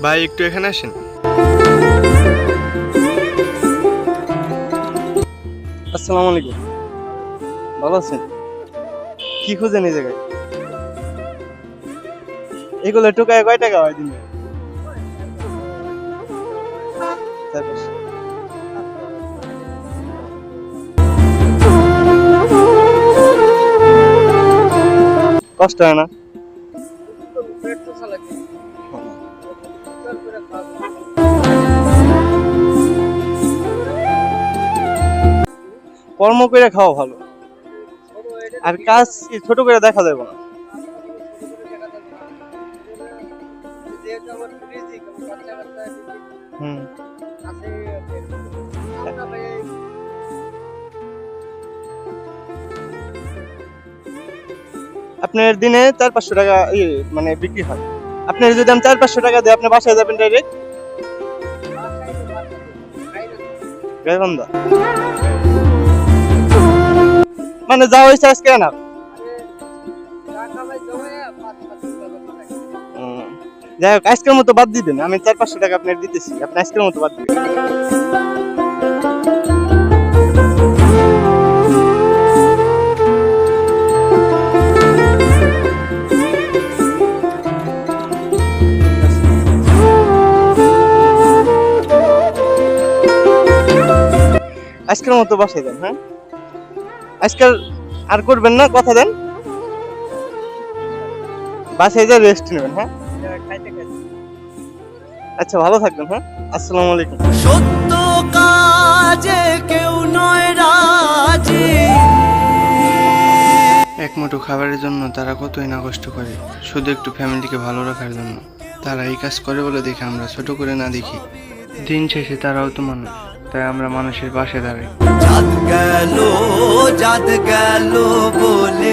ভাই একটু এখানে আসেন। আসসালামু আলাইকুম। ভালো আছেন? কি খুঁজেন এই জায়গায়? এগুলো টোকায় কয় টাকা হয় দিনে? 4-5। কষ্ট হয় না? কর্ম করে খাওয়া ভালো, আর কাজ কি ছোট করে দেখা যাবে না। হুম। আপনার দিনে 400-500 টাকা মানে বিক্রি হয়। আপনার যদি আমি 400-500 টাকা দিই, আপনি বাসায় যাবেন ডাইরেক্ট? গাইবান্ধা মানে যাওয়া হয়েছে আজকে না? যাই হোক, আজকের মতো বাদ দিবেন। আমি 400-500 টাকা আপনার দিতেছি, আপনি আজকের মতো বাদ দিবেন। আজকের মতো বাসায় দেন। হ্যাঁ, আজকাল আর করবেন না, কথা দেন। বাসায় যা রেস্ট নেবেন। হ্যাঁ, আচ্ছা, ভালো থাকবেন। হ্যাঁ, আসসালামু আলাইকুম। সত্য কাজে কেউ নয় রাজি। এক মুঠো খাবারের জন্য তারা কতই না কষ্ট করে, শুধু একটু ফ্যামিলিকে ভালো রাখার জন্য। তারা এই কাজ করে বলে দেখে আমরা ছোট করে না দেখি। দিন শেষে তারাও তো মানুষ, তাই আমরা মানুষের পাশে দাঁড়াই। জাত গেল বলে